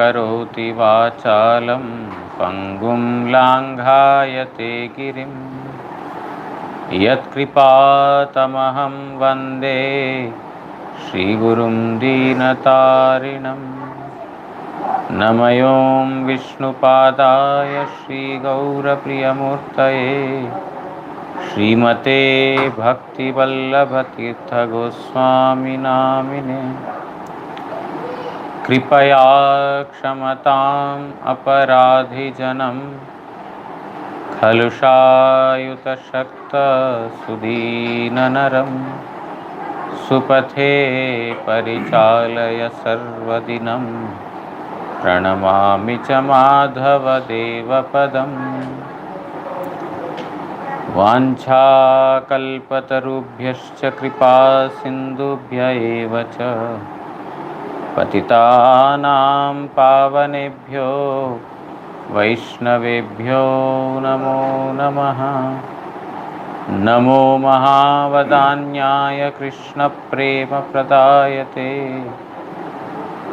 karoti vachalam pangum langhayate girim yat kripatamaham vande Shri Gurum Deenatarinam Namayom Vishnupadaya Shri Gaura Priyamurtaye Srimate Bhakti Vallabha Tirtha Goswami Namine Kripaya Kshamatam Aparadhi Janam Khalushayuta Shakta Sudhina Naram Supathe Parichalaya Sarvadinam Pranamami cha Madhava Deva Padam Vancha kalpatarubhyascha kripa sindubhya eva cha Patitanam pavanebhyo Vaishnavebhyo namo namaha Namo Mahavadanyaya Krishna Prema Pradayate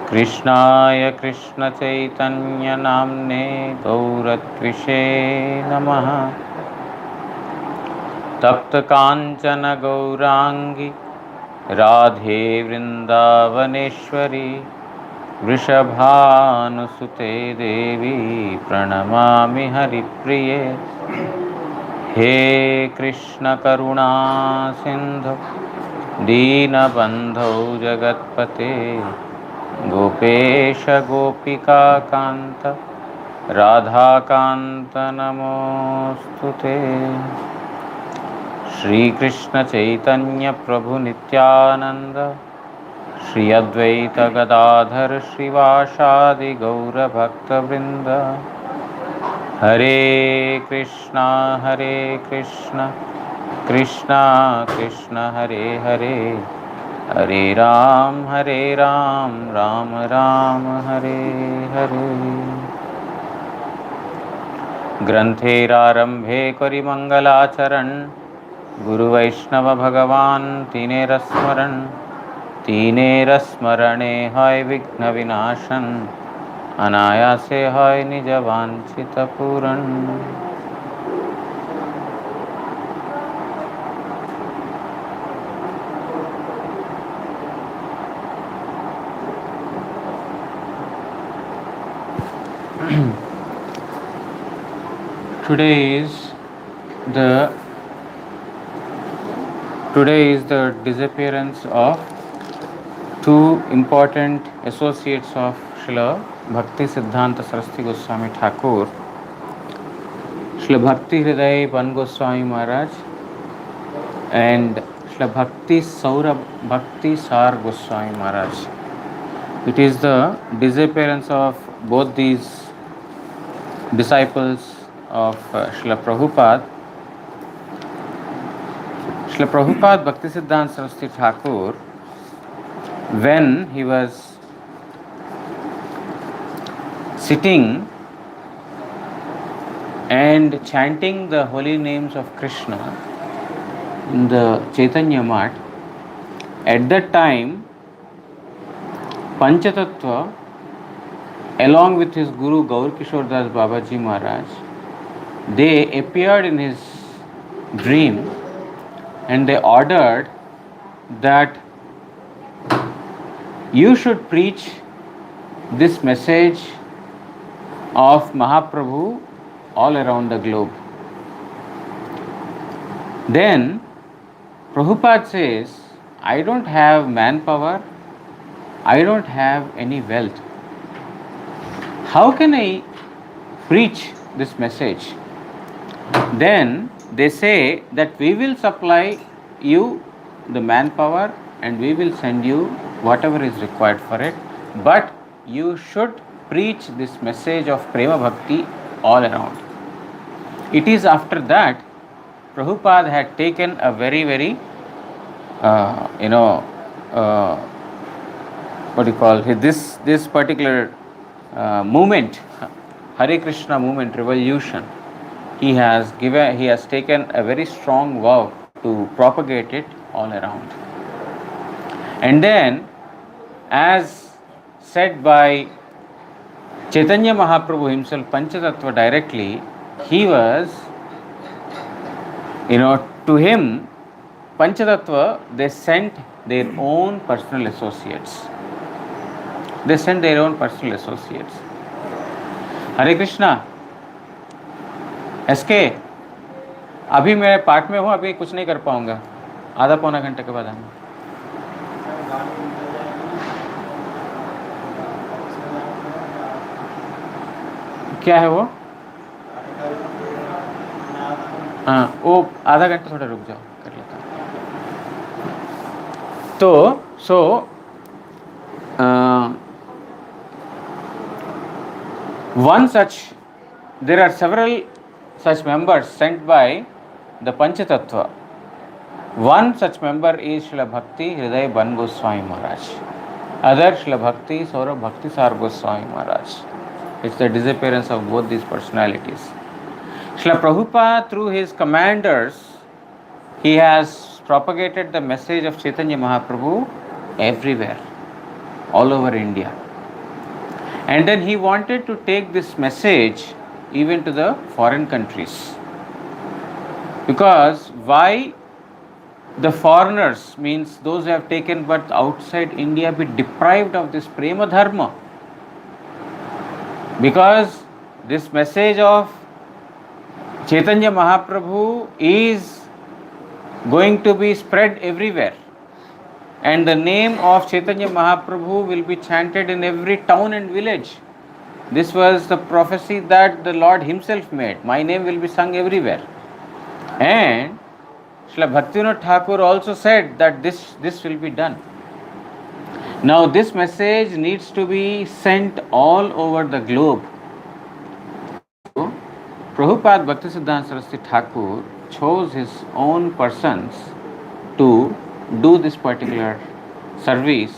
Krishnaya Krishna Chaitanya Namne Gauratvishe Namaha Tapta Kanchana Gaurangi Radhe Vrindavaneshwari Vrishabhanusute Devi Pranamami Haripriye He Krishna Karuna Sindhu Deenabandho Jagatpate Gopesha Gopika Kanta Radha Kanta Namostute Shri Krishna Chaitanya Prabhu Nityananda Shri Advaita Gadadhar Shrivashadi Gaura Bhakta Vrinda Hare Krishna Krishna Krishna Hare Hare Hare Ram Ram Ram Hare Hare Granthera Kari Mangalacharan Guru Vaishnava Bhagavan Tinera Smarane Hoy Vighna Vinashan Anayase Hoy Nija Vanchita Puran Today is the disappearance of two important associates of Srila Bhakti Siddhanta Saraswati Goswami Thakur, Srila Bhakti Hriday Goswami Maharaj and Srila Bhakti Saurabh Bhaktisar Goswami Maharaj. It is the disappearance of both these disciples of Srila Prabhupada. Srila Prabhupada Bhakti Siddhanta Saraswati Thakur, when he was sitting and chanting the holy names of Krishna in the Chaitanya Mat, at that time Panchatattva along with his Guru Gaur Kishore Das Babaji Maharaj, they appeared in his dream and they ordered that you should preach this message of Mahaprabhu all around the globe. Then Prabhupada says, I don't have manpower, I don't have any wealth. How can I preach this message? Then they say that we will supply you the manpower and we will send you whatever is required for it, but you should preach this message of Prema Bhakti all around. It is after that Prabhupada had taken a very this particular movement, Hare Krishna movement, revolution. He has taken a very strong vow to propagate it all around. And then, as said by Chaitanya Mahaprabhu himself, Panchatattva directly, he was, to him, Panchatattva, they sent their own personal associates. They sent their own personal associates. Hare Krishna, SK, अभी मैं पाठ में हूँ, अभी कुछ नहीं कर पाऊंगा, आधा पौना घंटे के बाद आऊँगा. क्या है वो? हाँ, वो आधा घंटा थोड़ा रुक जाओ, कर लेता हूँ. तो one such, there are several such members sent by the Panchatattva. One such member is Srila Bhakti Hriday Ban Goswami Maharaj. Other Srila Bhakti Saurabh Bhaktisar Goswami Maharaj. It's the disappearance of both these personalities. Srila Prabhupada, through his commanders, he has propagated the message of Chaitanya Mahaprabhu everywhere, all over India. And then he wanted to take this message even to the foreign countries. Because why the foreigners, means those who have taken birth outside India, be deprived of this prema dharma? Because this message of Chaitanya Mahaprabhu is going to be spread everywhere. And the name of Chaitanya Mahaprabhu will be chanted in every town and village. This was the prophecy that the Lord himself made. My name will be sung everywhere. And Srila Bhaktivinoda Thakur also said that this will be done. Now this message needs to be sent all over the globe. So, Prabhupada Bhaktisiddhanta Saraswati Thakur chose his own persons to do this particular service,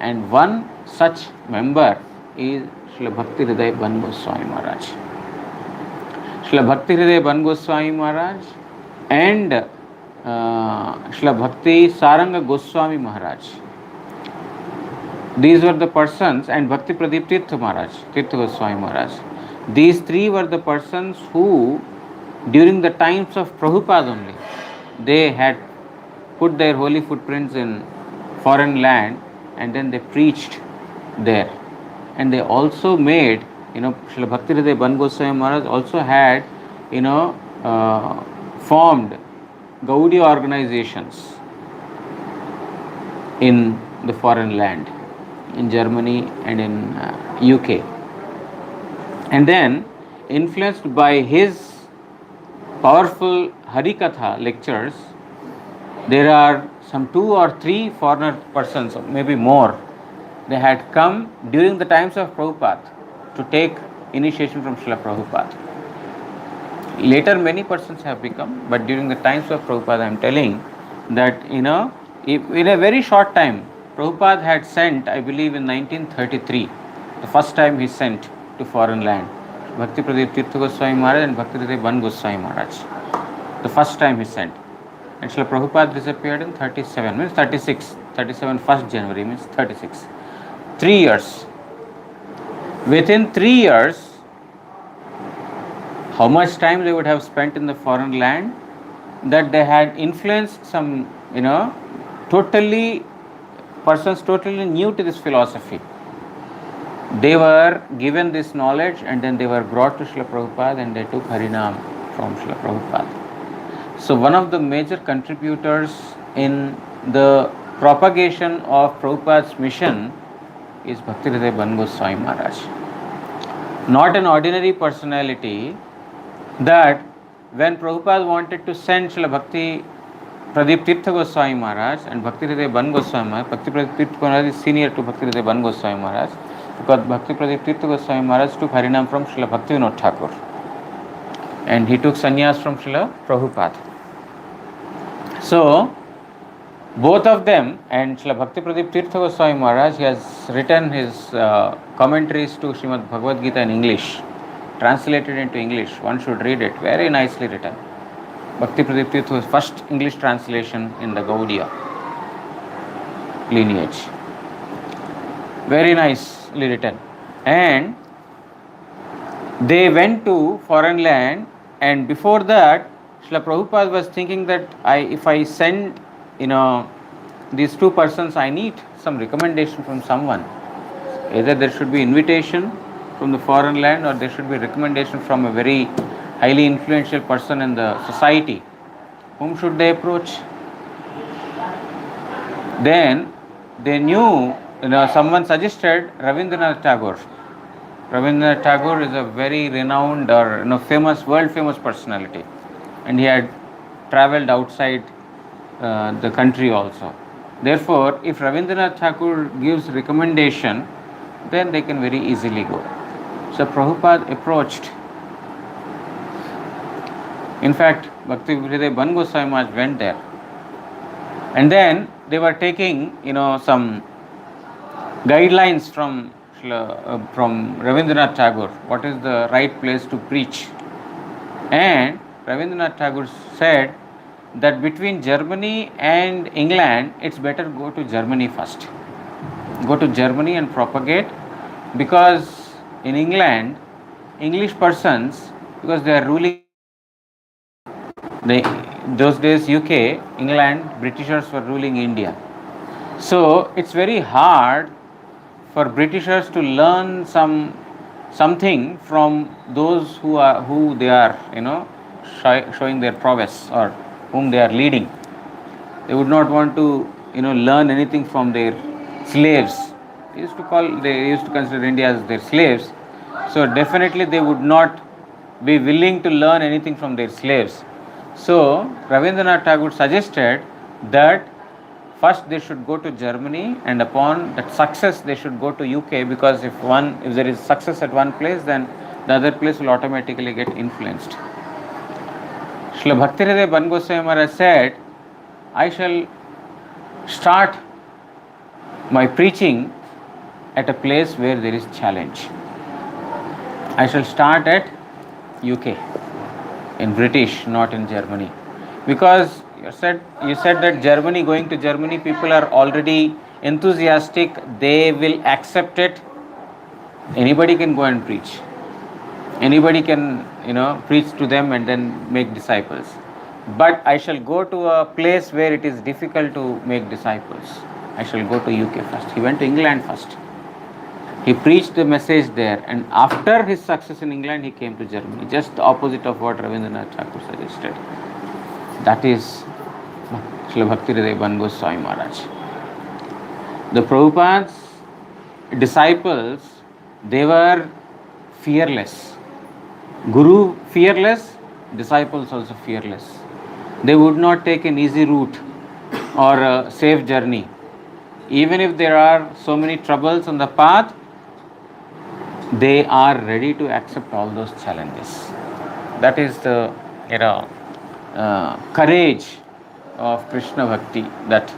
and one such member is Srila Bhakti Hriday Ban Goswami Maharaj. Srila Bhakti Hriday Ban Goswami Maharaj and Srila Bhakti Saranga Goswami Maharaj. These were the persons, and Bhakti Pradeep Tirtha Maharaj, Tirtha Goswami Maharaj. These three were the persons who, during the times of Prabhupada only, they had put their holy footprints in foreign land, and then they preached there. And they also made, Srila Bhakti Hriday Ban Goswami Maharaj also had, formed Gaudiya organizations in the foreign land, in Germany and in UK. And then, influenced by his powerful Harikatha lectures, there are some 2 or 3 foreigner persons, or maybe more, they had come during the times of Prabhupada to take initiation from Srila Prabhupada. Later many persons have become, but during the times of Prabhupada I am telling that, in a very short time, Prabhupada had sent, I believe in 1933, the first time he sent to foreign land, Bhakti Pradeep Tirtha Goswami Maharaj and Bhakti Hriday Ban Goswami Maharaj. The first time he sent. And Srila Prabhupada disappeared in 37, means 36, 37 1st January, means 36. 3 years. Within 3 years, how much time they would have spent in the foreign land, that they had influenced some, persons totally new to this philosophy. They were given this knowledge, and then they were brought to Srila Prabhupada, and they took Harinam from Srila Prabhupada. So one of the major contributors in the propagation of Prabhupada's mission is Bhakti Hriday Ban Goswami Maharaj. Not an ordinary personality, that when Prabhupada wanted to send Srila Bhakti Pradeep Tirtha Goswami Maharaj and Bhakti Hriday Ban Goswami Maharaj, Bhakti Pradeep Tirtha Maharaj is senior to Bhakti Hriday Ban Goswami Maharaj, because Bhakti Pradeep Tirtha Goswami Maharaj took Harinam from Srila Bhaktivinoda Thakur, and he took sannyas from Srila Prabhupada. So, both of them, and Srila Bhakti Pradeep Tirtha Goswami Maharaj, he has written his commentaries to Srimad Bhagavad Gita in English, translated into English. One should read it, very nicely written. Bhakti Pradeep Tirtha was first English translation in the Gaudiya lineage. Very nicely written. And They went to foreign land, and before that, Srila Prabhupada was thinking that if I send, these two persons, I need some recommendation from someone. Either there should be invitation from the foreign land, or there should be recommendation from a very highly influential person in the society. Whom should they approach? Then they knew, someone suggested Rabindranath Tagore. Rabindranath Tagore is a very renowned or famous, world famous personality, and he had traveled outside the country also. Therefore, if Rabindranath Tagore gives recommendation, then they can very easily go. So Prabhupada approached. In fact, Bhakti Hriday Ban Goswami Maharaj went there, and then they were taking some guidelines from Rabindranath Tagore. What is the right place to preach? And Rabindranath Tagore said that between Germany and England, it's better go to Germany first. Go to Germany and propagate, because in England, English persons, because they are ruling those days UK, England, Britishers were ruling India. So it's very hard for Britishers to learn something from those who they are showing their prowess, or whom they are leading. They would not want to learn anything from their slaves. They used to consider India as their slaves. So definitely they would not be willing to learn anything from their slaves. So Rabindranath Tagore suggested that first they should go to Germany, and upon that success they should go to UK, because if there is success at one place, then the other place will automatically get influenced. Srila Bhakti Ban Goswami Maharaj said, I shall start my preaching at a place where there is challenge. I shall start at UK, in British, not in Germany, because you said that going to Germany, people are already enthusiastic, they will accept it. Anybody can go and preach. Anybody can preach to them and then make disciples. But I shall go to a place where it is difficult to make disciples. I shall go to UK first. He went to England first. He preached the message there, and after his success in England, he came to Germany, just the opposite of what Rabindranath Tagore suggested. That is Srila Bhakti Hriday Ban Goswami Maharaj. The Prabhupada's disciples, they were fearless. Guru fearless, disciples also fearless. They would not take an easy route or a safe journey. Even if there are so many troubles on the path, they are ready to accept all those challenges. That is the courage of Krishna Bhakti that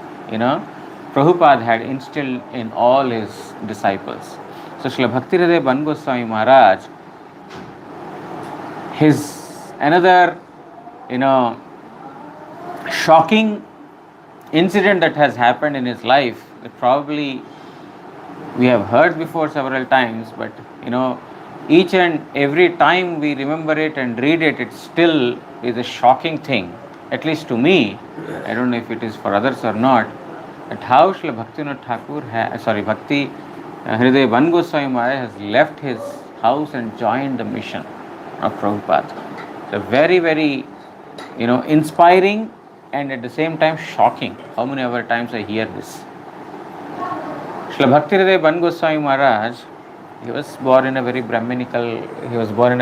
Prabhupada had instilled in all his disciples. So Srila Bhakti Hriday Ban Goswami Maharaj, his another shocking incident that has happened in his life, that probably we have heard before several times, but each and every time we remember it and read it, it still is a shocking thing, at least to me. I don't know if it is for others or not, but how Srila Bhakti Hriday Ban Goswami Maharaj has left his house and joined the mission of Prabhupada. So very, very inspiring, and at the same time shocking. How many other times I hear this. Srila Bhakti Hriday Ban Goswami Maharaj, he was born in a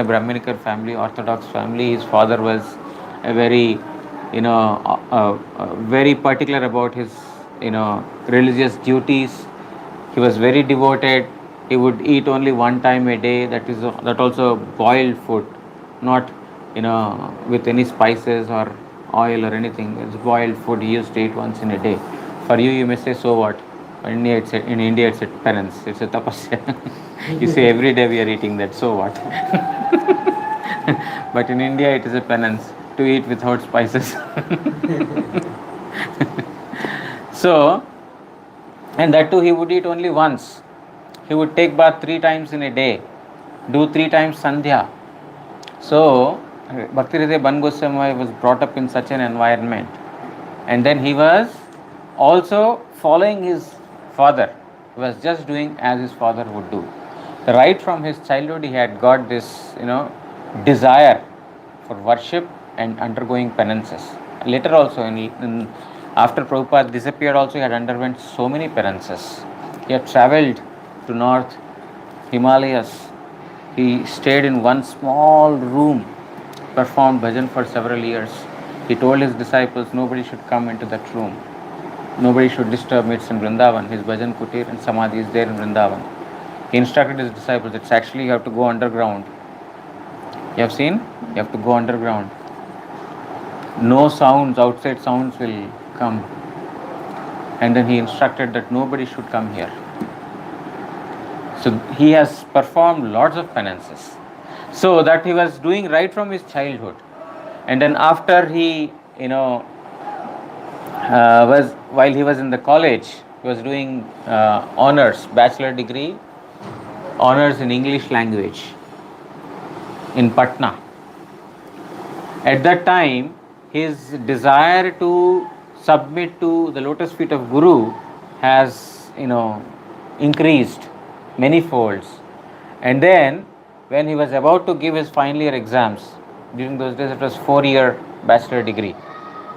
Brahminical family, Orthodox family. His father was a very, very particular about his, religious duties. He was very devoted. He would eat only one time a day. That also boiled food, not, with any spices or oil or anything. It's boiled food. He used to eat once in a day. For you may say, so what? In India, it's a penance. It's a tapasya. You say every day we are eating that. So what? But in India, it is a penance to eat without spices. So, and that too, he would eat only once. He would take bath 3 times in a day. do 3 times Sandhya. So, Bhakti Hriday Ban Goswami was brought up in such an environment. And then he was also following his father. He was just doing as his father would do. Right from his childhood, he had got this, desire for worship and undergoing penances. Later also, after Prabhupada disappeared, also he had underwent so many penances. He had travelled to North Himalayas. He stayed in one small room, performed bhajan for several years. He told his disciples nobody should come into that room. Nobody should disturb me. It's in Vrindavan. His bhajan kutir and samadhi is there in Vrindavan. He instructed his disciples, it's actually you have to go underground. You have seen? You have to go underground. No sounds, outside sounds will come. And then he instructed that nobody should come here. So he has performed lots of penances. So that he was doing right from his childhood. And then after he, while he was in the college, he was doing honors, bachelor degree, honors in English language in Patna. At that time, his desire to submit to the lotus feet of Guru has, increased many folds. And then, when he was about to give his final year exams, during those days it was 4-year bachelor degree.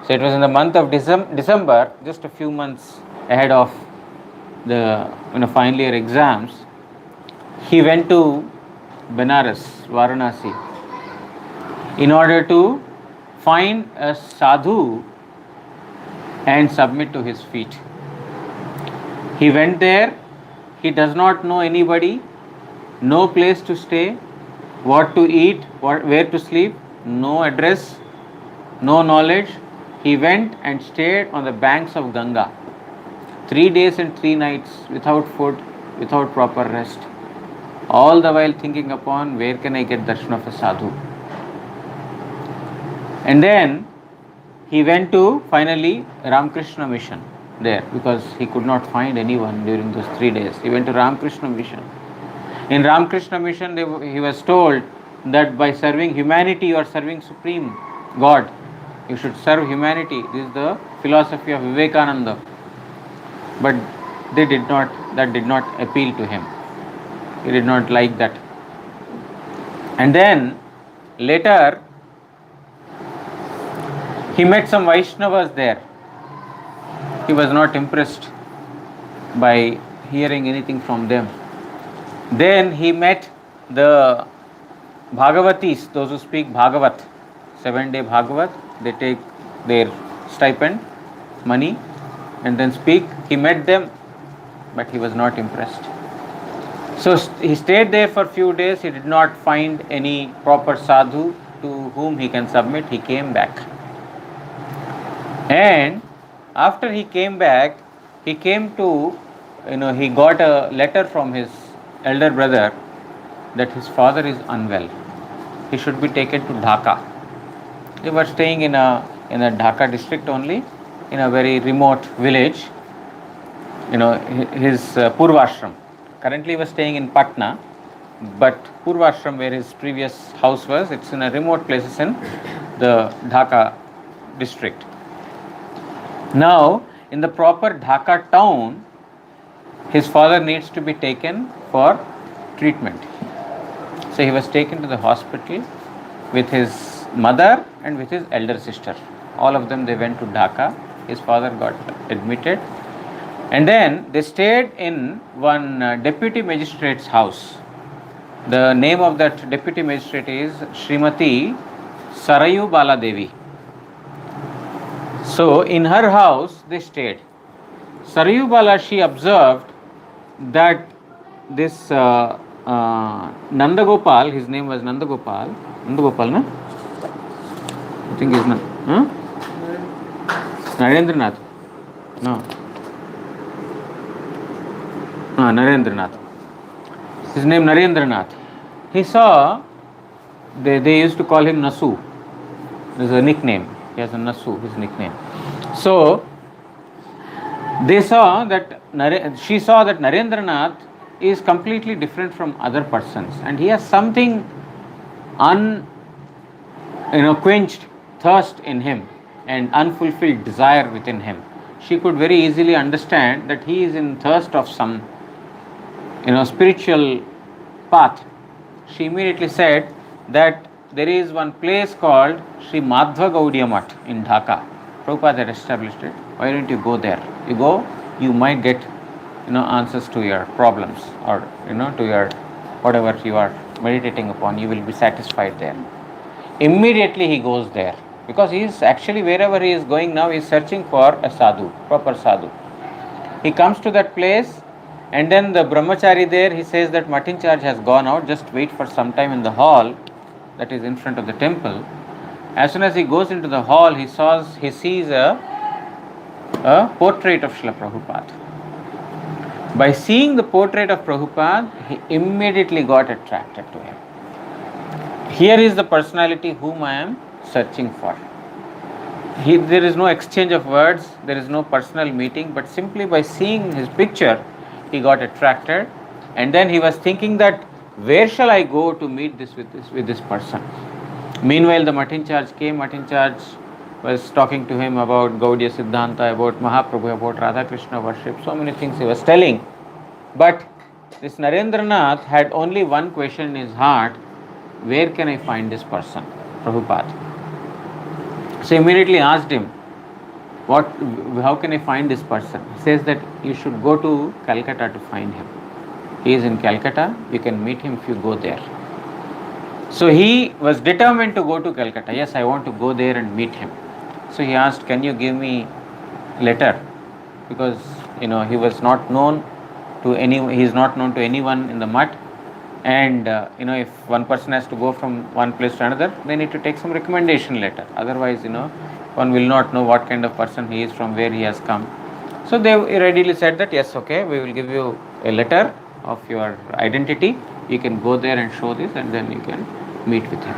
So it was in the month of December, just a few months ahead of the final year exams. He went to Benares, Varanasi, in order to find a sadhu and submit to his feet. He went there. He does not know anybody, no place to stay, what to eat, where to sleep, no address, no knowledge. He went and stayed on the banks of Ganga, 3 days and 3 nights, without food, without proper rest, all the while thinking upon where can I get darshan of a sadhu. And then he went to finally Ramakrishna Mission there, because he could not find anyone during those 3 days. He went to Ramakrishna Mission. In Ramakrishna Mission, he was told that by serving humanity, you are serving Supreme God. You should serve humanity. This is the philosophy of Vivekananda. But that did not appeal to him. He did not like that. And then later, he met some Vaishnavas there. He was not impressed by hearing anything from them. Then he met the Bhagavatis, those who speak Bhagavat, 7-day Bhagavat. They take their stipend, money, and then speak. He met them, but he was not impressed. So he stayed there for a few days. He did not find any proper sadhu to whom he can submit. He came back. And after he came back, he came to, he got a letter from his elder brother that his father is unwell. He should be taken to Dhaka. They were staying in a Dhaka district only, in a very remote village. His Purvashram. Currently he was staying in Patna, but Purvashram, where his previous house was, it's in a remote places in the Dhaka district. Now, in the proper Dhaka town, his father needs to be taken for treatment. So he was taken to the hospital with his mother and with his elder sister. All of them, they went to Dhaka. His father got admitted. And then they stayed in one deputy magistrate's house. The name of that deputy magistrate is Srimati Sarayu Baladevi. So in her house they stayed. Sarayu Bala, she observed that this Nandagopal, his name was Nandagopal, na? I think he's not. Narendranath. No. Narendranath. His name Narendranath. He saw, they used to call him Nasu. There's a nickname. He has a Nasu, his nickname. So, she saw that Narendranath is completely different from other persons, and he has something un quenched thirst in him and unfulfilled desire within him. She could very easily understand that he is in thirst of some spiritual path. She immediately said that there is one place called Sri Madhva Gaudiya Math in Dhaka. Prabhupada had established it. Why don't you go there? You go, you might get answers to your problems, or to your whatever you are meditating upon. You will be satisfied there. Immediately he goes there, because he is actually, wherever he is going now, he is searching for a sadhu, proper sadhu. He comes to that place, and then the brahmachari there, he says that mutt in charge has gone out, just wait for some time in the hall that is in front of the temple. As soon as he goes into the hall, he sees a portrait of Srila Prabhupada. By seeing the portrait of Prabhupada, he immediately got attracted to him. Here is the personality whom I am searching for. There is no exchange of words, there is no personal meeting, but simply by seeing his picture, he got attracted, and then he was thinking that where shall I go to meet with this person. Meanwhile, the mutt in charge came. Mutt in charge was talking to him about Gaudiya Siddhanta, about Mahaprabhu, about Radha Krishna worship, so many things he was telling. But this Narendranath had only one question in his heart: where can I find this person, Prabhupada? So immediately asked him, how can I find this person? He says that you should go to Calcutta to find him. He is in Calcutta, you can meet him if you go there. So he was determined to go to Calcutta. Yes, I want to go there and meet him. So he asked, can you give me letter? Because he was not known to he is not known to anyone in the mutt. And if one person has to go from one place to another, they need to take some recommendation letter. Otherwise, one will not know what kind of person he is, from where he has come. So they readily said that yes, okay, we will give you a letter of your identity. You can go there and show this, and then you can meet with him.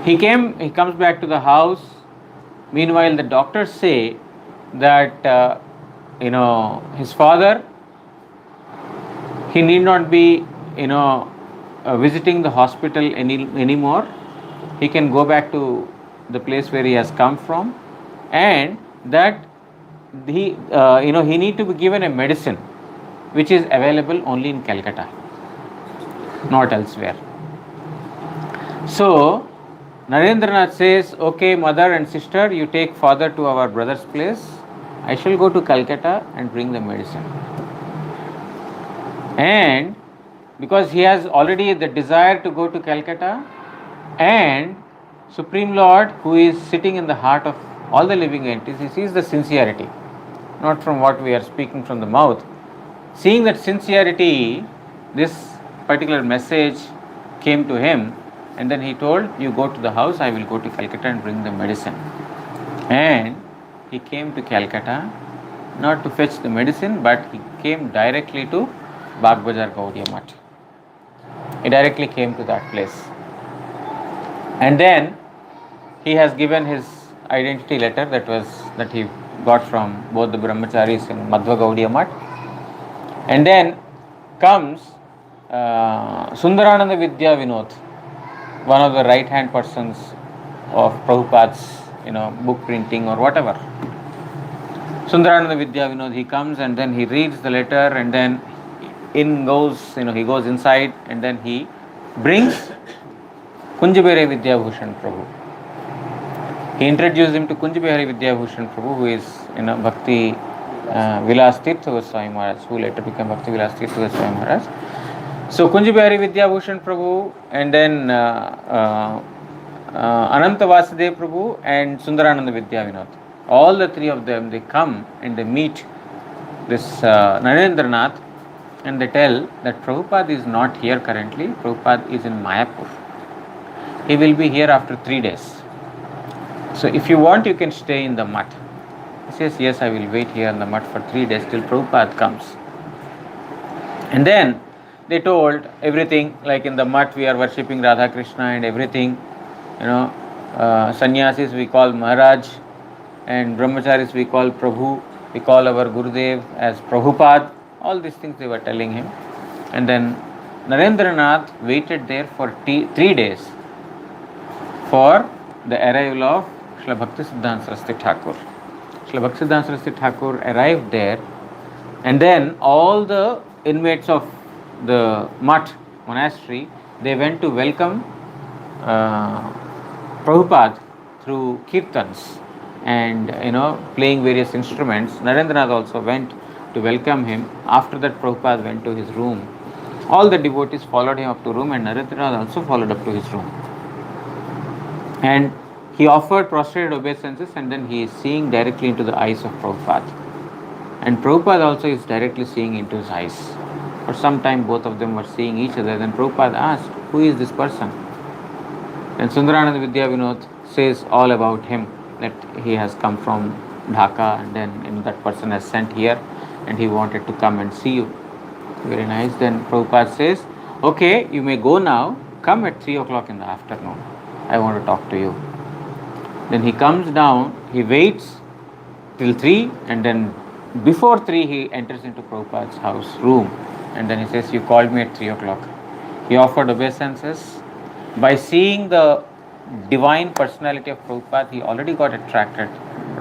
He comes back to the house. Meanwhile, the doctors say that his father, he need not be visiting the hospital anymore. He can go back to the place where he has come from, and that he need to be given a medicine which is available only in Calcutta, not elsewhere. So Narendranath says, okay, mother and sister, you take father to our brother's place. I shall go to Calcutta and bring the medicine. And because he has already the desire to go to Calcutta, and Supreme Lord, who is sitting in the heart of all the living entities, he sees the sincerity, not from what we are speaking from the mouth. Seeing that sincerity, this particular message came to him, and then he told, you go to the house, I will go to Calcutta and bring the medicine. And he came to Calcutta, not to fetch the medicine, but he came directly to Bagbazar Gaudiya Math. He directly came to that place. And then he has given his identity letter that he got from both the brahmacharis in Madhva Gaudiya Math. And then comes Sundarananda Vidya Vinod, one of the right hand persons of Prabhupada's book printing or whatever. Sundarananda Vidya Vinod, he comes and then he reads the letter, and then he goes inside, and then he brings Kunjabehari Vidya Bhushan Prabhu. He introduced him to Kunjabehari Vidya Bhushan Prabhu, who is Bhakti Vilas Tirtha Goswami Maharaj, who later became Bhakti Vilas Tirtha Goswami Maharaj. So Kunjabehari Vidya Bhushan Prabhu, and then Ananta Vasudev Prabhu and Sundarananda Vidya Vinod. All the three of them, they come and they meet this Narendranath, and they tell that Prabhupada is not here currently. Prabhupada is in Mayapur. He will be here after 3 days. So if you want, you can stay in the mutt. He says, yes, I will wait here in the mutt for 3 days till Prabhupada comes. And then they told everything, like in the mutt we are worshipping Radha Krishna and everything. Sannyasis we call Maharaj, and Brahmacharis we call Prabhu. We call our Gurudev as Prabhupada. All these things they were telling him. And then Narendranath waited there for 3 days for the arrival of Srila Bhaktisiddhanta Saraswati Thakur. Srila Bhaktisiddhanta Saraswati Thakur arrived there, and then all the inmates of the monastery, they went to welcome Prabhupada through kirtans and playing various instruments. Narendranath also went to welcome him. After that, Prabhupada went to his room. All the devotees followed him up to room, and Narendranath also followed up to his room. And he offered prostrated obeisances, and then he is seeing directly into the eyes of Prabhupada. And Prabhupada also is directly seeing into his eyes. For some time, both of them were seeing each other. Then Prabhupada asked, "Who is this person?" And Sundarananda Vidya Vinod says all about him, that he has come from Dhaka, and then that person has sent here, and he wanted to come and see you. Very nice. Then Prabhupada says, "Okay, you may go now. Come at 3 o'clock in the afternoon. I want to talk to you." Then he comes down, he waits till 3, and then before 3 he enters into Prabhupada's house room, and then he says, "You called me at 3 o'clock. He offered obeisances. By seeing the divine personality of Prabhupada, he already got attracted.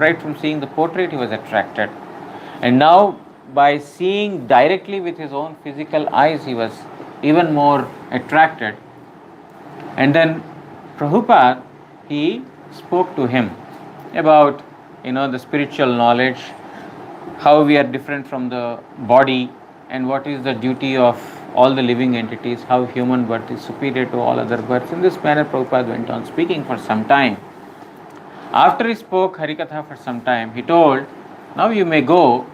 Right from seeing the portrait, he was attracted. And now, by seeing directly with his own physical eyes, he was even more attracted. And then Prabhupada, he spoke to him about, the spiritual knowledge, how we are different from the body, and what is the duty of all the living entities, how human birth is superior to all other births. In this manner, Prabhupada went on speaking for some time. After he spoke Harikatha for some time, he told, "Now you may go.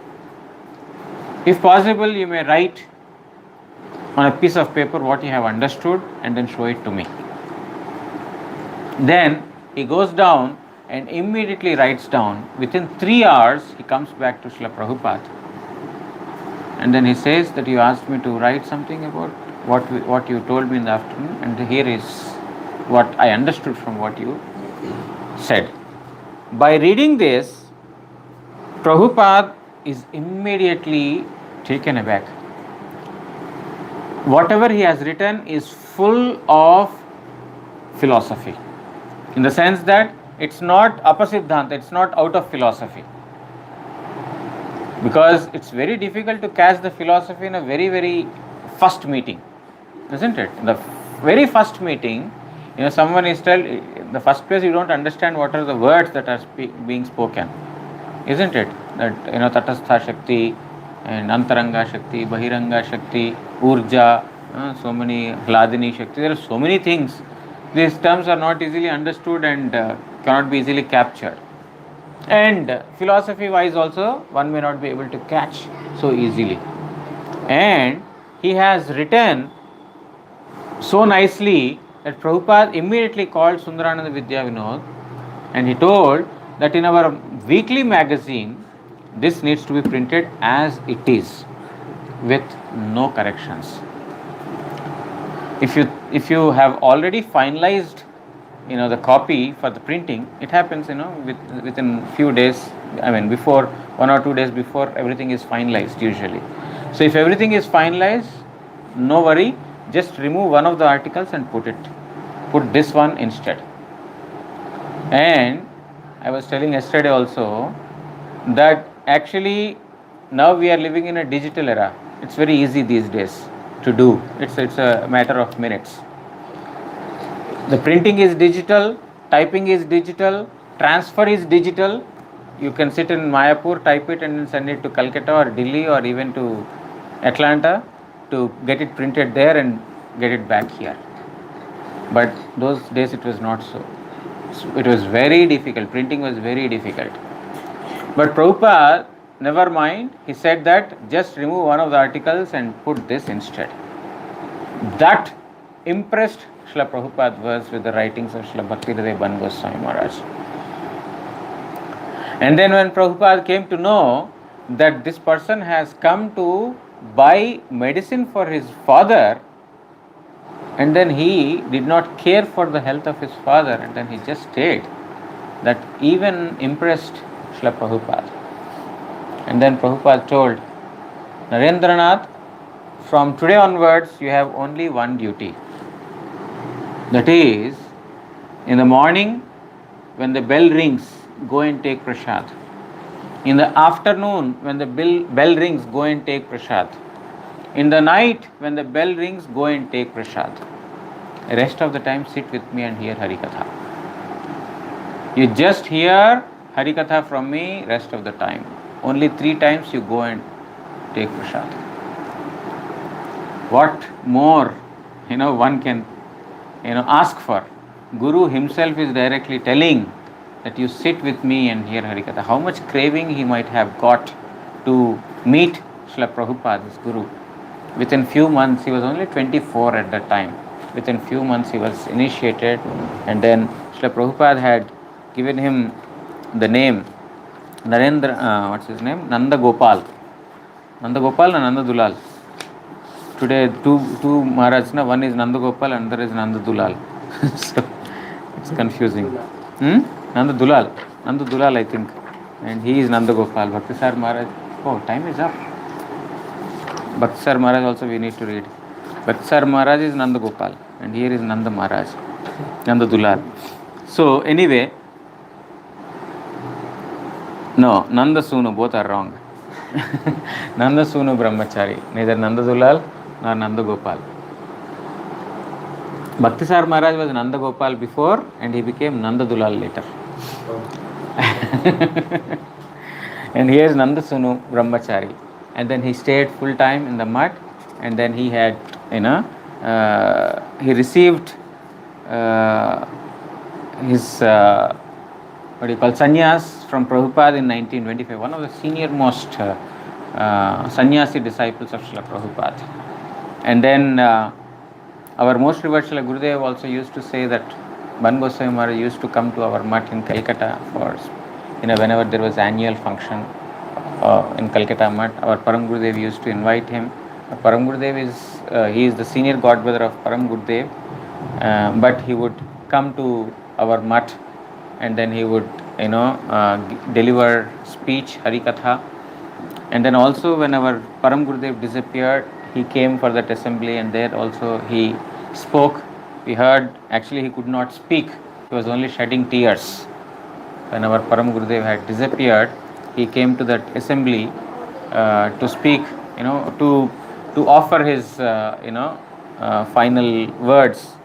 If possible, you may write on a piece of paper what you have understood and then show it to me." Then he goes down and immediately writes down. Within 3 hours, he comes back to Srila Prabhupada. And then he says that you asked me to write something about what you told me in the afternoon, and here is what I understood from what you said. By reading this, Prabhupada is immediately taken aback. Whatever he has written is full of philosophy, in the sense that it's not apasiddhanta, it's not out of philosophy. Because it's very difficult to catch the philosophy in a very, very first meeting, isn't it? The very first meeting, someone is in the first place, you don't understand what are the words that are being spoken, isn't it? That, Tatastha Shakti and Antaranga Shakti, Bahiranga Shakti, Urja, so many Hladini Shakti, there are so many things. These terms are not easily understood and cannot be easily captured. And philosophy wise also, one may not be able to catch so easily. And he has written so nicely that Prabhupada immediately called Sundarananda Vidya Vinod, and he told that in our weekly magazine, this needs to be printed as it is, with no corrections. If you have already finalized the copy for the printing, it happens within few days, before 1 or 2 days before, everything is finalized usually. So if everything is finalized, no worry, just remove one of the articles and put this one instead. And I was telling yesterday also that actually now we are living in a digital era. It's very easy these days to do. It's a matter of minutes. The printing is digital, typing is digital, transfer is digital. You can sit in Mayapur, type it and then send it to Calcutta or Delhi or even to Atlanta to get it printed there and get it back here. But those days it was not so. It was very difficult. Printing was very difficult. But Prabhupada, never mind, he said that just remove one of the articles and put this instead. That impressed Srila Prabhupada was with the writings of Srila Bhakti Hriday Goswami Maharaj. And then when Prabhupada came to know that this person has come to buy medicine for his father, and then he did not care for the health of his father, and then he just stayed, that even impressed Srila Prabhupada. And then Prabhupada told, Narendranath, from today onwards, you have only one duty. That is, in the morning, when the bell rings, go and take prasad. In the afternoon, when the bell rings, go and take prasad. In the night, when the bell rings, go and take prasad. The rest of the time, sit with me and hear Harikatha. You just hear Harikatha from me rest of the time. Only 3 times you go and take prasad. What more, one can, ask for? Guru himself is directly telling that you sit with me and hear Harikatha. How much craving he might have got to meet Srila Prabhupada, his Guru. Within few months, he was only 24 at that time. Within few months, he was initiated, and then Srila Prabhupada had given him the name Narendra, what's his name? Nanda Gopal. Nanda Gopal and Nanda Dulal. Today, two Maharaj, one is Nanda Gopal and another is Nanda Dulal. So, it's confusing. Nanda Dulal, I think. And he is Nanda Gopal. Bhaktisar Maharaj. Oh, time is up. Bhaktisar Maharaj also we need to read. Bhaktisar Maharaj is Nanda Gopal. And here is Nanda Maharaj. Nanda Dulal. So, anyway. No, Nanda Sunu, both are wrong. Nanda Sunu Brahmachari. Neither Nanda Dulal nor Nanda Gopal. Bhaktisar Maharaj was Nanda Gopal before and he became Nanda Dulal later. And here is Nanda Sunu Brahmachari. And then he stayed full time in the mutt, and then he had, he received his, sannyas from Prabhupada in 1925, one of the senior most sannyasi disciples of Srila Prabhupada. And then our most revered Srila Gurudev also used to say that Bhakti Goswami Maharaj used to come to our mutt in Calcutta for, whenever there was annual function in Calcutta mutt, our Param Gurudev used to invite him. Param Gurudev he is the senior godbrother of Param Gurudev, but he would come to our mutt and then he would, deliver speech, Harikatha. And then also whenever Param Gurudev disappeared, he came for that assembly and there also he spoke. We heard, actually he could not speak. He was only shedding tears. Whenever Param Gurudev had disappeared, he came to that assembly to speak, to offer his, final words,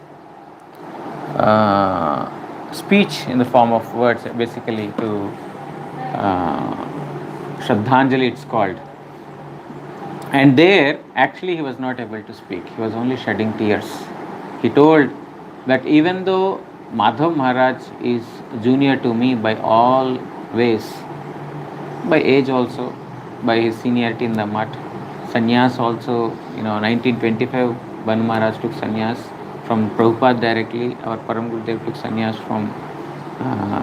speech in the form of words, basically to Shraddhanjali it's called. And there, actually he was not able to speak. He was only shedding tears. He told that even though Madhav Maharaj is junior to me by all ways, by age also, by his seniority in the mutt, sannyas also, 1925, Vana Maharaj took sannyas from Prabhupada directly. Our Param Gurudev took sannyas from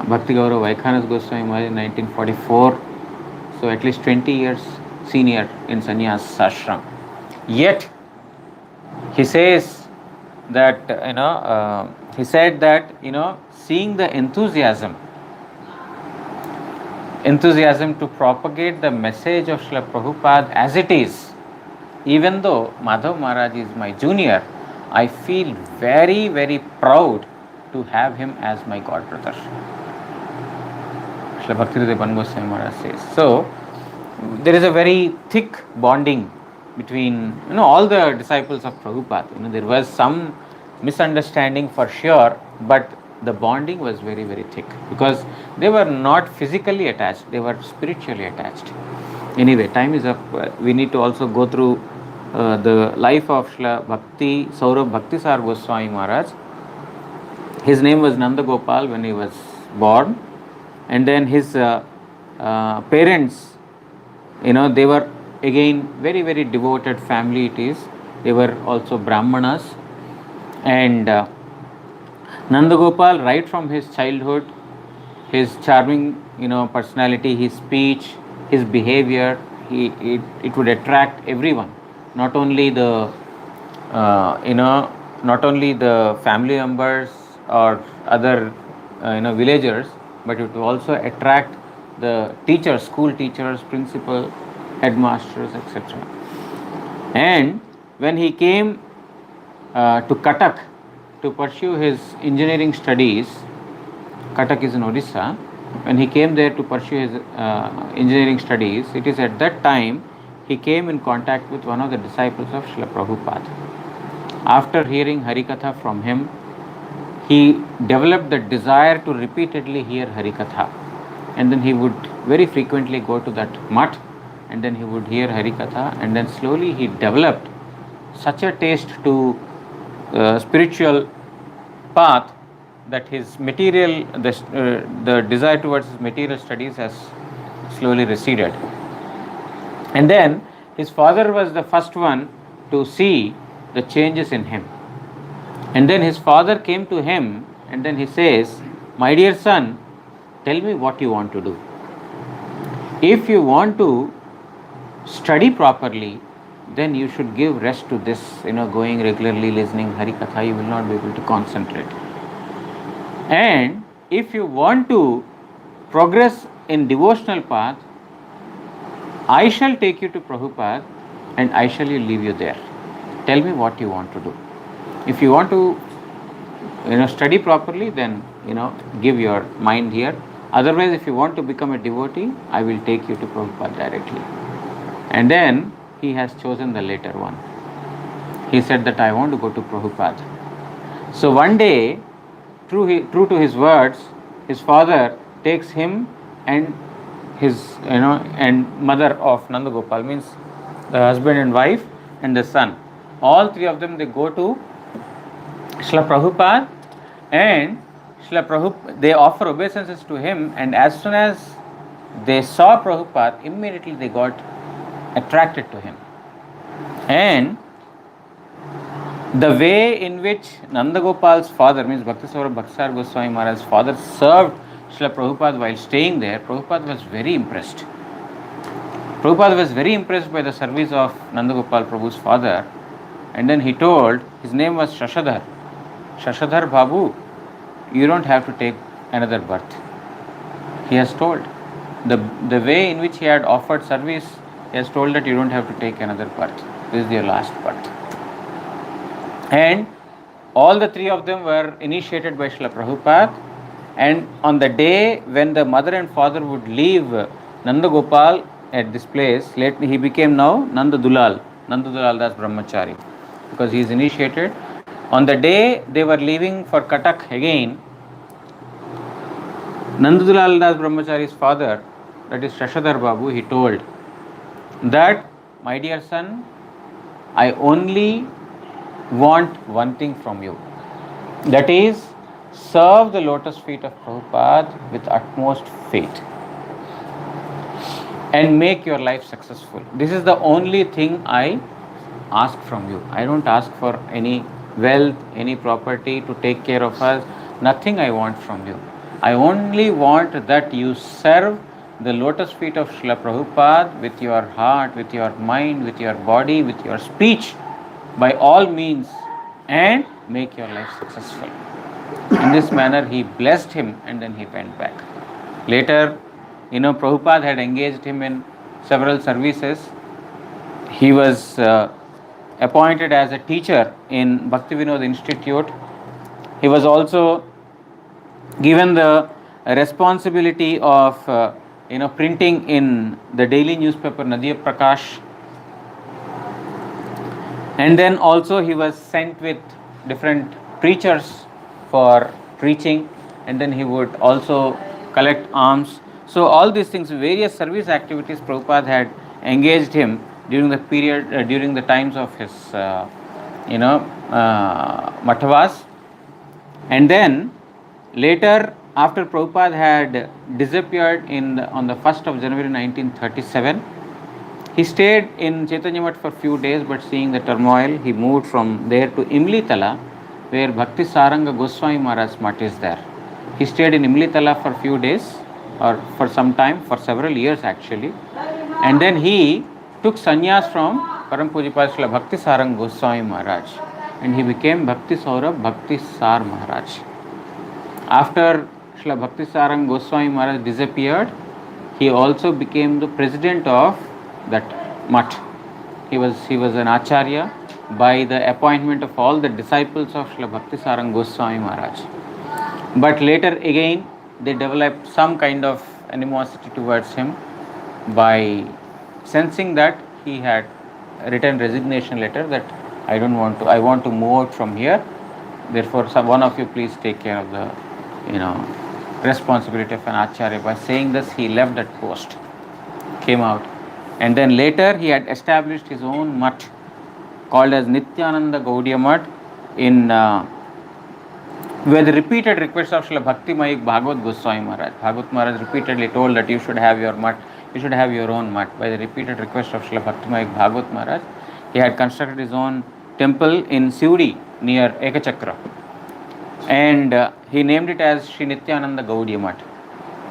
Bhakti Gaurav Vaikhanasa Goswami Maharaj in 1944. So at least 20 years senior in sannyas ashram. Yet he says that, he said that, seeing the enthusiasm to propagate the message of Srila Prabhupada as it is, even though Madhav Maharaj is my junior, I feel very, very proud to have him as my godbrother. Srila Bhakti Goswami Maharaj says. So, there is a very thick bonding between, all the disciples of Prabhupada. There was some misunderstanding for sure, but the bonding was very, very thick because they were not physically attached, they were spiritually attached. Anyway, time is up. We need to also go through the life of Srila Saurabh Bhaktisar Goswami Maharaj. His name was Nanda Gopal when he was born, and then his parents, they were again very, very devoted family it is. They were also Brahmanas, and Nanda Gopal, right from his childhood, his charming, personality, his speech, his behavior, it would attract everyone. Not only the, not only the family members or other, villagers, but it would also attract the teachers, school teachers, principal, headmasters, etc. And when he came to Cuttack to pursue his engineering studies, Cuttack is in Odisha. When he came there to pursue his engineering studies, it is at that time he came in contact with one of the disciples of Srila Prabhupada. After hearing Harikatha from him, he developed the desire to repeatedly hear Harikatha. And then he would very frequently go to that mutt and then he would hear Harikatha, and then slowly he developed such a taste to spiritual path that his material, the desire towards his material studies has slowly receded. And then his father was the first one to see the changes in him. And then his father came to him and then he says, "My dear son, tell me what you want to do. If you want to study properly, then you should give rest to this, going regularly, listening Harikatha, you will not be able to concentrate. And if you want to progress in devotional path, I shall take you to Prabhupada and I shall leave you there. Tell me what you want to do. If you want to study properly, then give your mind here. Otherwise, if you want to become a devotee, I will take you to Prabhupada directly." And then he has chosen the later one. He said that I want to go to Prabhupada. So one day, true to his words, his father takes him and his and mother of Nanda Gopal, means the husband and wife and the son. All three of them, they go to Srila Prabhupada, and Srila Prabhupada, they offer obeisances to him, and as soon as they saw Prabhupada, immediately they got attracted to him. And the way in which Nanda Gopal's father, means Bhaktisar Bhaktisar Goswami Maharaj's father, served Srila Prabhupada while staying there, Prabhupada was very impressed. Prabhupada was very impressed by the service of Nanda Gopal Prabhu's father, and then he told, his name was Shashadhar. "Shashadhar Babu, you don't have to take another birth." He has told. The way in which he had offered service, he has told that you don't have to take another birth. This is your last birth. And all the three of them were initiated by Srila Prabhupada. And on the day when the mother and father would leave Nanda Gopal at this place, lately he became now Nanda Dulal Das Brahmachari, because he is initiated. On the day they were leaving for Cuttack again, Nanda Dulal Das Brahmachari's father, that is Shashadhar Babu, he told that, "My dear son, I only want one thing from you, that is, serve the lotus feet of Prabhupada with utmost faith and make your life successful. This is the only thing I ask from you. I don't ask for any wealth, any property to take care of us, nothing I want from you. I only want that you serve the lotus feet of Srila Prabhupada with your heart, with your mind, with your body, with your speech, by all means, and make your life successful." In this manner, he blessed him and then he went back. Later, Prabhupada had engaged him in several services. He was appointed as a teacher in Bhakti Vinod Institute. He was also given the responsibility of printing in the daily newspaper Nadiya Prakash. And then also he was sent with different preachers for preaching, and then he would also collect alms. So all these things, various service activities, Prabhupada had engaged him during the period, during the times of his Matavas. And then later, after Prabhupada had disappeared on the 1st of January 1937, he stayed in Chaitanya Math for few days, but seeing the turmoil, he moved from there to Imlitala, where Bhaktisaranga Goswami Maharaj Math is there. He stayed in Imlitala for few days, or for some time, for several years actually. And then he took sannyas from Param Pujapad Srila Bhaktisaranga Goswami Maharaj, and he became Bhakti Saurabh Bhaktisar Maharaj. After Srila Bhaktisaranga Goswami Maharaj disappeared, he also became the president of that mutt. He was an acharya by the appointment of all the disciples of Srila Bhaktisar and Goswami Maharaj. But later again, they developed some kind of animosity towards him by sensing that he had written resignation letter that I want to move out from here. Therefore, one of you please take care of the, you know, responsibility of an acharya. By saying this, he left that post, came out, and then later he had established his own mutt called as Nityananda Gaudiya Mutt in where the repeated requests of Srila Bhakti Mayik Bhagavad Goswami Maharaj. Bhagavad Maharaj repeatedly told that you should have your mutt, you should have your own mutt. By the repeated request of Srila Bhakti Mayik Bhagavad Maharaj, he had constructed his own temple in Sivdi near Ekachakra, and he named it as Sri Nityananda Gaudiya Mutt.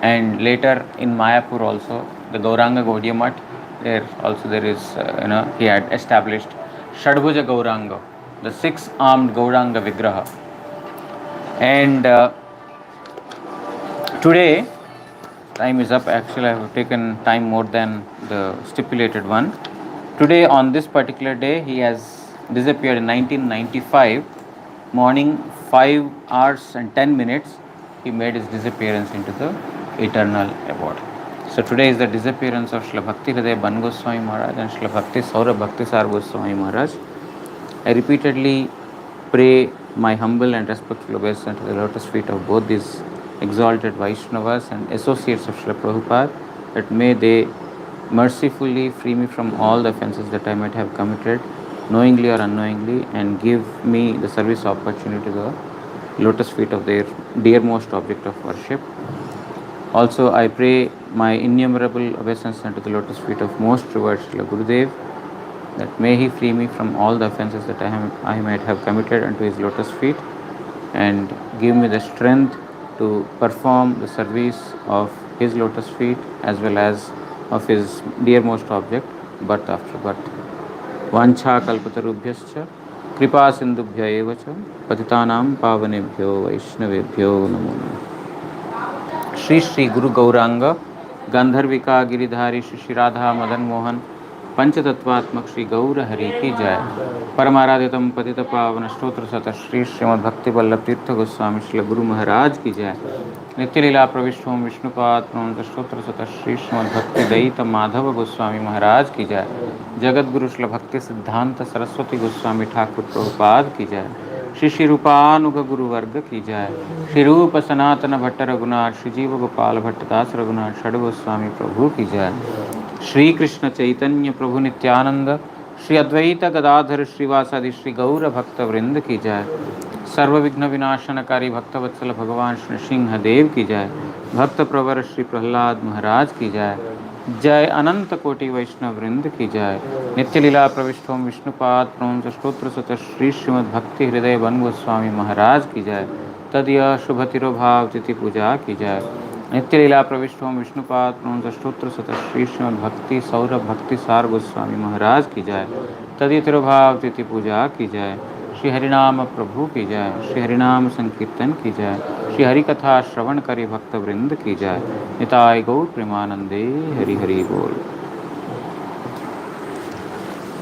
And later in Mayapur also, the Gauranga Gaudiya Mutt, there is, he had established Shadbhuja Gauranga, the six-armed Gauranga Vigraha. And today, time is up. Actually, I have taken time more than the stipulated one. Today, on this particular day, he has disappeared in 1995, morning 5 hours and 10 minutes. He made his disappearance into the eternal abode. So today is the disappearance of Srila Bhakti Hriday Ban Goswami Maharaj and Srila Bhakti Saurabh Bhaktisar Goswami Maharaj. I repeatedly pray my humble and respectful obeisance to the lotus feet of both these exalted Vaishnavas and associates of Srila Prabhupada, that may they mercifully free me from all the offences that I might have committed, knowingly or unknowingly, and give me the service opportunity to the lotus feet of their dearmost object of worship. Also, I pray my innumerable obeisance unto the lotus feet of most revered Srila Gurudev, that may he free me from all the offences that I might have committed unto his lotus feet, and give me the strength to perform the service of his lotus feet as well as of his dearmost object, birth after birth. Vancha kalpatarubhyascha kripa sindubhya eva cha patitanam pavanebhyo vaishnavebhyo namo namaha. Shri Shri Guru Gauranga Gandharvika Giridhari Shri Shri Radha Madan Mohan पंचतत्वात्मक Shri Gaur Hari की जय। परमाराधितम पतित पावन स्तोत्र सत श्री श्रीमद् भक्ति वल्लभ तीर्थ गोस्वामी श्री गुरु महाराज की जय। नित्य लीला प्रविष्ट ओम विष्णुपाद प्रणत स्तोत्र सत श्री श्रीमद् भक्ति दयित माधव गोस्वामी महाराज की जय। जगत गुरु श्री भक्ति सिद्धांत सरस्वती गोस्वामी ठाकुर प्रभुपाद की जय। श्री श्री रूपानुग गुरु वर्ग की जय। श्री रूप सनातन भट्ट रघुनाथ श्री जीव गोपाल भट्टदास रघुनाथ षड गोस्वामी प्रभु की जय। श्री कृष्ण चैतन्य प्रभु नित्यानंद श्री अद्वैत गदाधर श्रीवासादि श्री गौर भक्त वृंद की जय। सर्व विघ्न विनाशनकारी भक्तवत्सल भगवान श्री सिंहदेव की जय। भक्त प्रवर श्री प्रहलाद महाराज की जय। जय अनंत कोटि वैष्णव वृंद की जय। नित्य लीला प्रविष्ट ओम विष्णुपाद प्रणत स्तोत्र सत श्री श्रीमद् भक्ति हृदय बन गोस्वामी महाराज की जय। तदय शुभ तिरोभाव तिथि पूजा की जय। नित्य लीला प्रविष्ट ओम विष्णुपाद प्रणत स्तोत्र सत श्री श्रीमद् भक्ति सौरभ भक्तिसार गोस्वामी महाराज की जय। तदय तिरोभाव तिथि पूजा की जय। श्री हरिनाम प्रभु की जय। श्री हरिनाम संकीर्तन की जय। श्री हरि कथा श्रवण करी भक्त वृंद की जय। निताय गौर प्रेमानंदे हरि हरि बोल।